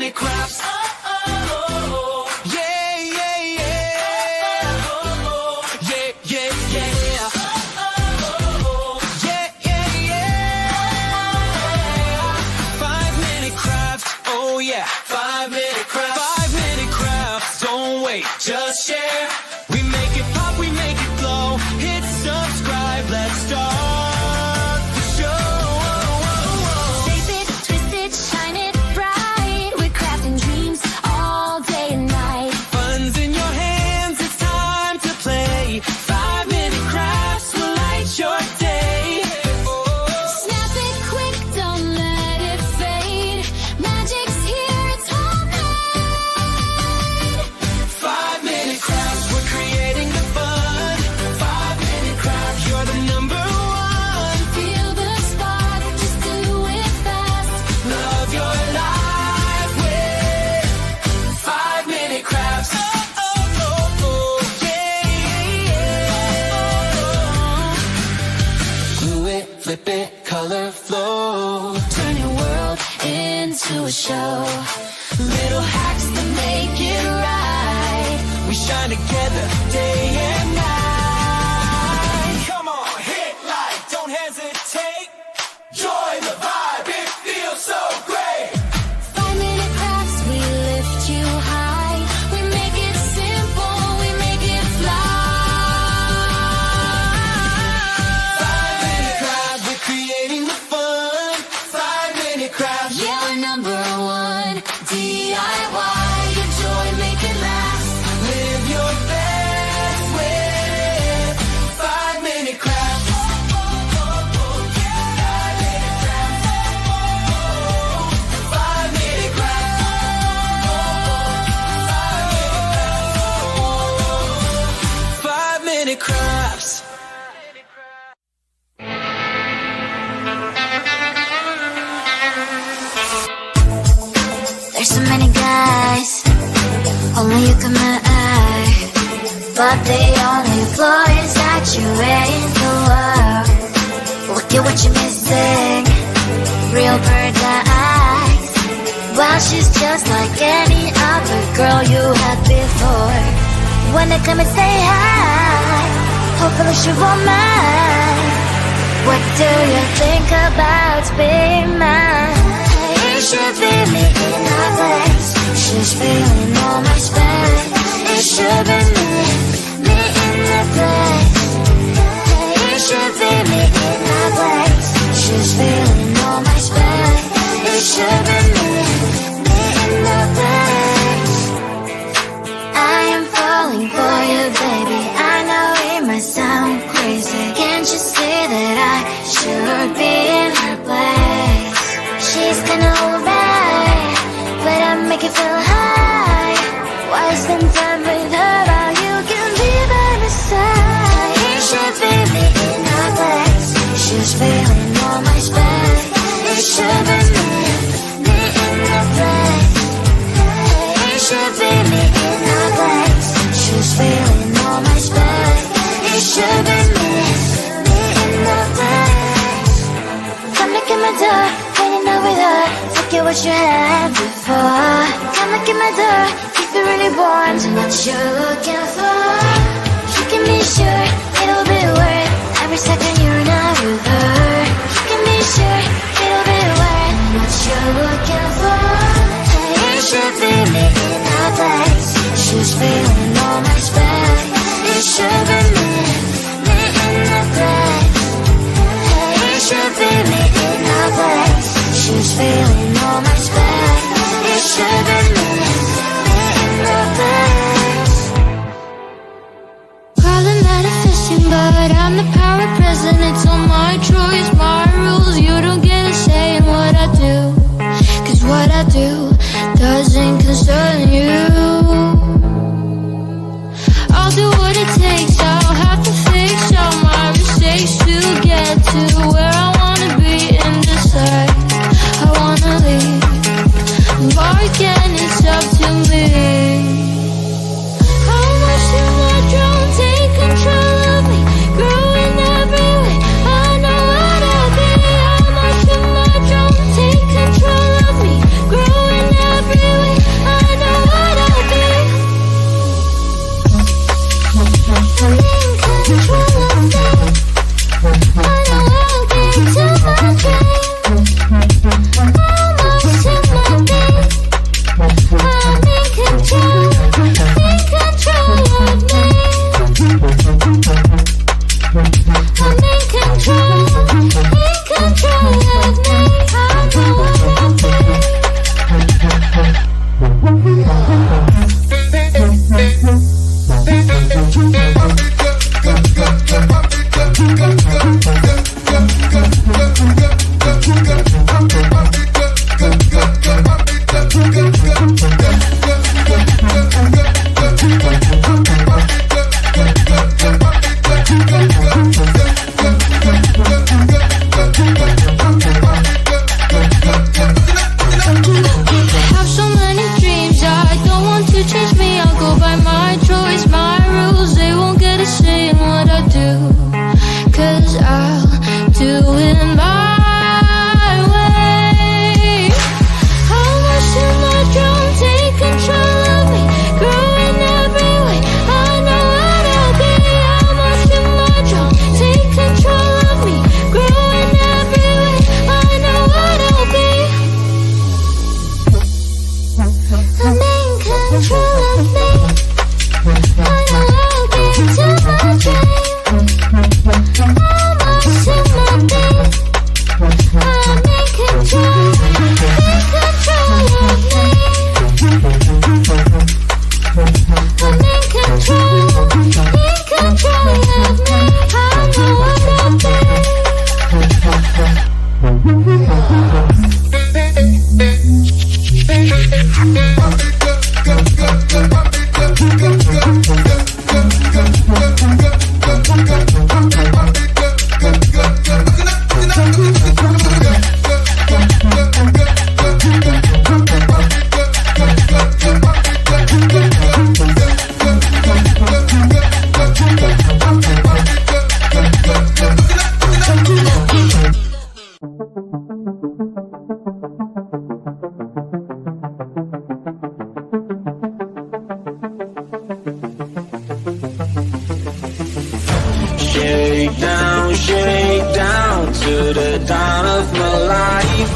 minute crafts. Yeah, yeah, yeah. Yeah, yeah, yeah. Yeah, yeah, yeah. 5-minute crafts. Oh yeah. 5-minute crafts. 5-minute crafts. Don't wait, just share. We make it pop, we make it glow. Hit subscribe, let's start the show. Shape it, twist it, shine it bright. We're crafting dreams all day and night. Fun's in your hands, it's time to play. 5-minute crafts will light your day. Snap it quick, don't let it fade. Magic's here, it's homemade. 5-minute crafts, we're creating the fun. 5-minute crafts, you're the number one. Feel the spark, just do it fast. Love your life with 5-minute crafts. Oh, oh, oh, oh, yeah, yeah. Glue it, flip it, color flow. Turn your world into a show. Little hacks to make it right. We shine together day and night. Come on, hit like, don't hesitate. Join the vibe, it feels so great. 5-minute crafts, we lift you high. We make it simple, we make it fly. 5-minute crafts, we're creating the fun. 5-minute crafts, Yeah, we're number one. DIY, enjoy, make it last. live your best with 5-minute crafts. 5-minute crafts. 5-minute crafts. There's so many guys, only you can eye, but the only flaw is that you're in the world. Look at what you're missing, real bird's eyes. Well, she's just like any other girl you had before. Wanna come and say hi, hopefully she won't mind. What do you think about being mine? It should be me in her place. She's feeling all my space. It should be me in the place. It should be me in her place. She's feeling all my space. It should be me in the place. I am falling for you, baby. I know it might sound crazy. Can't you see that I should be in her place? She's kinda alright, but I make it feel high. Why spend time with her while you can be by my side? It should be me in her place. She's feeling all my space. It should be me in the place. It should be me in her place. She's feeling all my space. It should be me in the place. Come knock at my door, hanging out with her. Forget what you had before. Come knock at my door, if you really want what you're looking for. You can be sure it'll be worth every second you're not with her. You can be sure it'll be worth what you're looking for. It should be me in her place. She's feeling all my space. It should be me in the place. It should be me in her place. She's feeling all my space. It should be me in the place. Calling manifesting, but I'm the power present. It's all my choice, my rules. You don't get a say in what I do, 'cause what I do doesn't concern you. I'll do what it takes. I'll have to fix all my mistakes to get to where I wanna be and decide I wanna leave. But again, it's up to me. How much do I drown? Take control of me, growing every way. I know what I'll be. How much do I drown? Take control of me, growing every way. shake down to the dawn of my life.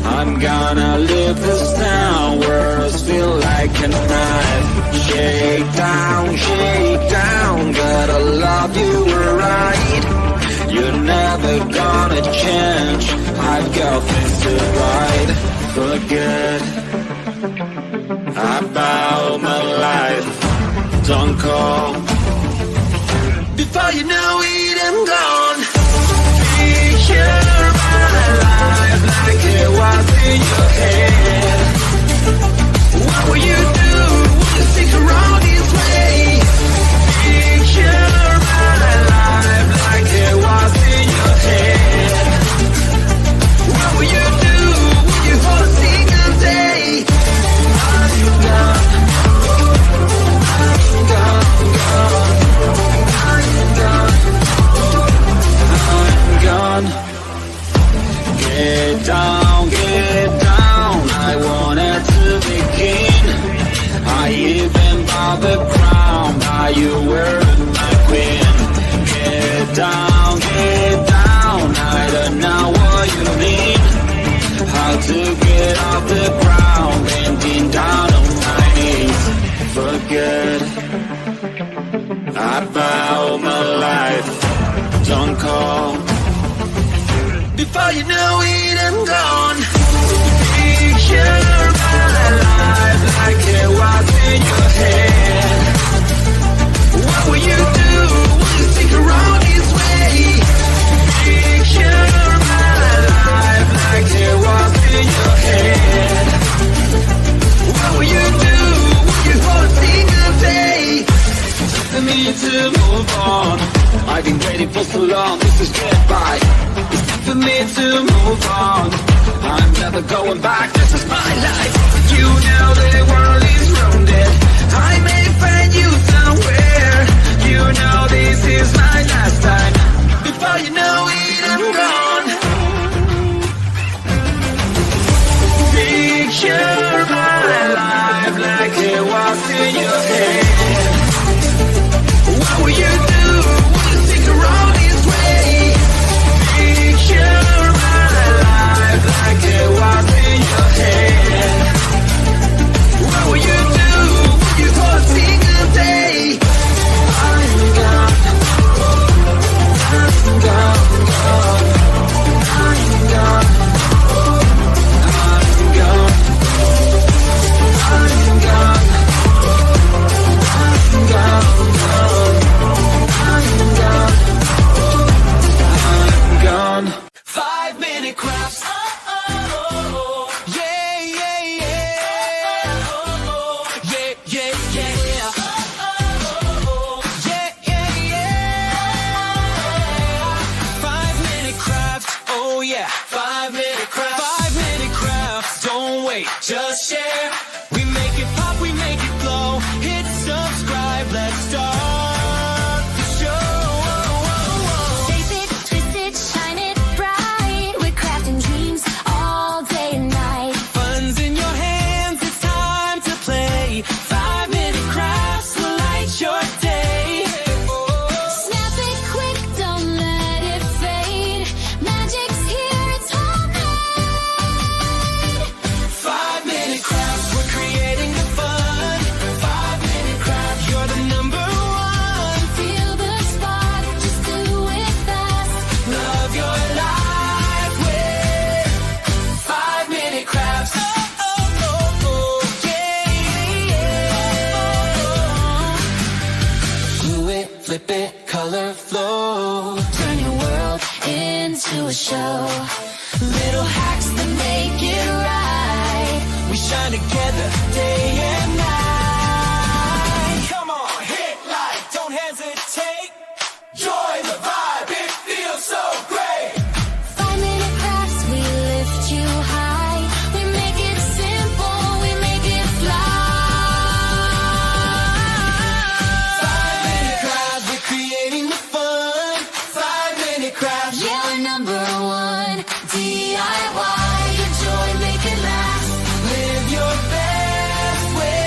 I'm gonna leave this town, words feel like a knife. Shake down, gotta love you right. You're never gonna change, I've got things to write. Forget about my life, don't call. Before you know it, I'm gone. Picture my life like it was in your head. What will you do when you stick around this way? Picture my life like it was in your head. What will you do when you hold a single day? I'm gone, I'm gone. Get down, I wanted to begin. I even bought the crown, but you were my queen. Get down, I don't know what you mean. How to get off the ground, bending down on my knees. Forget about my life, don't call. Before you know it, I'm gone. Picture my life like it was in your head. What will you do when you stick around this way? Picture my life like it was in your head. What will you do when you hold a single day? For me to move on, I've been waiting for so long, this is goodbye. It's time for me to move on, I'm never going back, this is my life. You know the world is rounded, I may find you somewhere. You know this is my last time. Before you know it, I'm gone. Picture my life like it was in your head. What will you do when you stick around this way? Picture my life like it was in your head. What will you do when you hold a single day? I'm gone, I'm gone, I'm gone, I'm gone, I'm gone, I'm gone. I'm gone. 5-minute crafts. Yeah, yeah, yeah. Yeah, yeah, yeah. Yeah, yeah, yeah. 5-minute craft. Oh yeah. 5-minute craft. 5-minute craft. Don't wait, just share. We make it pop, we make it glow. Hit subscribe, let's start the show. Shape it, twist it, shine it bright. We're crafting dreams all day and night. Fun's in your hands, it's time to play. 5-minute crafts will light your day. Snap it quick, don't let it fade. Magic's here, it's homemade. 5-minute crafts, we're creating the fun. 5-minute craft, you're the number one. Feel the spark, just do it fast. Love your life with 5-minute crafts. Oh, oh, oh, oh, yeah, yeah. Glue it, flip it, color flow. Turn your world into a show. Little hacks that make it right. We shine together day and night. Come on, hit like, don't hesitate. Join the vibe, it feels so great. 5-minute crafts, we lift you high. We make it simple, we make it fly. 5-minute craft, we're creating the fun. 5-minute craft, Yeah, we're number one. DIY, your joy, make it last. live your best way.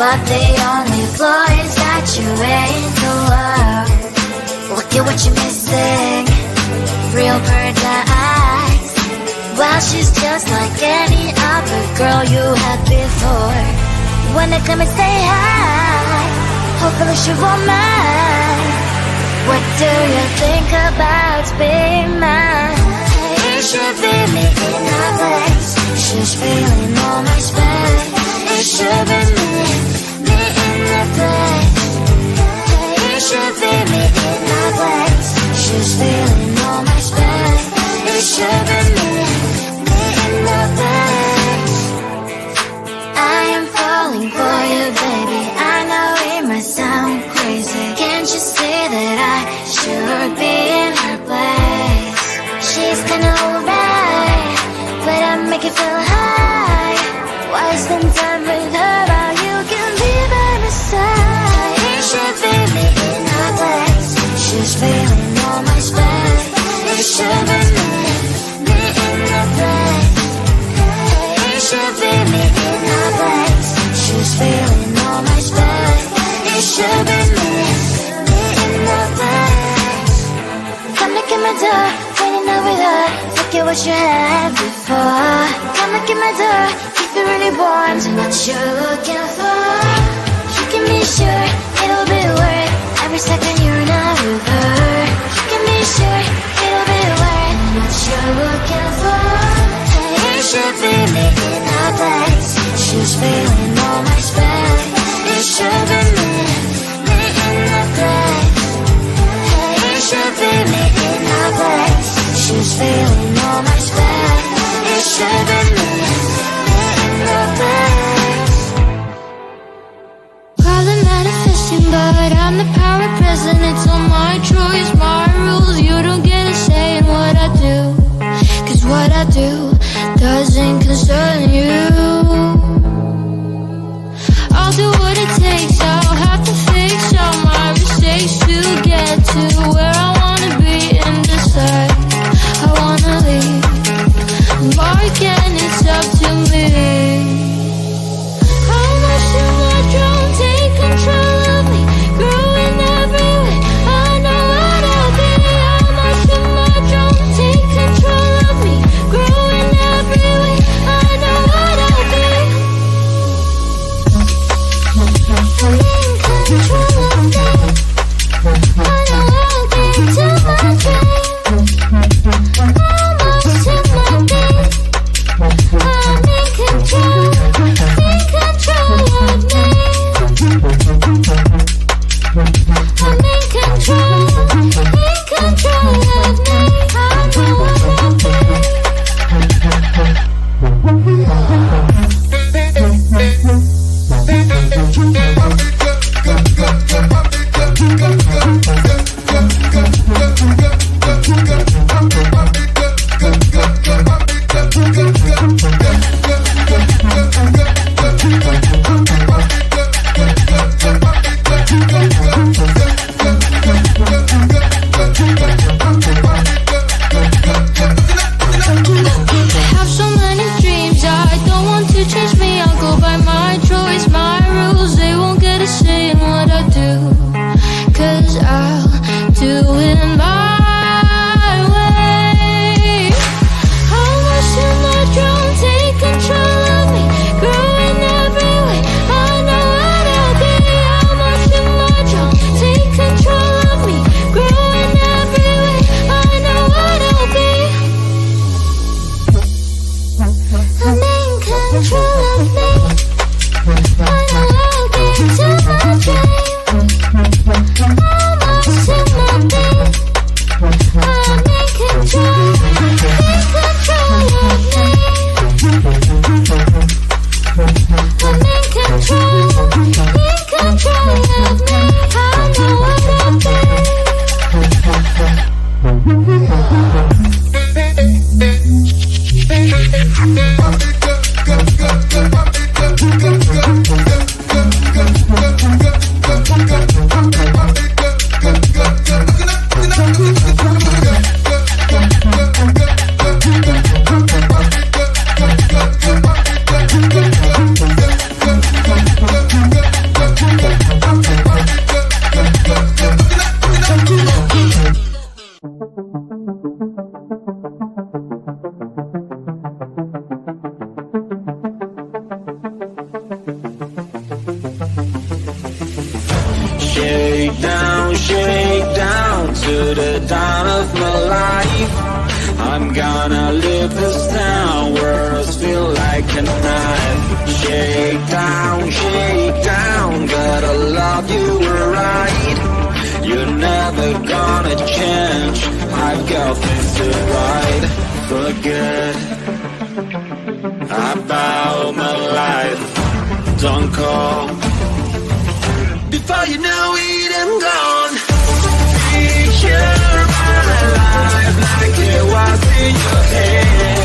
but the only flaw is that you ain't the one. Look at what you're missing, real bird's eyes. Well, she's just like any other girl you had before. Wanna come and say hi, hopefully she won't mind. What do you think about being mine? It should be me in her place. She's feeling all my space. It should be me in the place. It should be me in her place. She's feeling all my space. It should be me in the place. I am falling for you, baby. I know it might sound crazy. Can't you see that I should be in her place? She's kinda alright, but I make it feel high. Why spend time with her while you can be by my side? It should be me in her place. She's feeling all my space. It should be me in the place. It should be me in her place. She's feeling all my space. It should be me in the place. Come look at my door, waiting over there. Look at what you had before. Come look at my door, if you really want what you're looking for. You can be sure it'll be worth every second you're not with her. You can be sure it'll be worth what you're looking for. It should be me in her place. She's feeling all my space. It should be me in the place. It should be me in her place. She's feeling all my space. It should be me in the place. Probably manifesting, but I'm the power present. It's all my choice, my rules. You don't get a say in what I do, 'cause what I do doesn't concern you. I'll do what it takes. I'll have to fix all my mistakes to get to where I wanna be and decide I wanna leave. Why can't it's up to me? How much do I drown? Take control of me, growing every way. I know what I'll be. How much do I drown? Take control of me, growing every way. I know shake down to the dawn of my life. I'm gonna leave this town where I feel like a knife. Shake down, gotta love you right. You're never gonna change, I've got things to write. Forget about my life, don't call. Before you know it, I'm gone. Picture my life like it was in your head.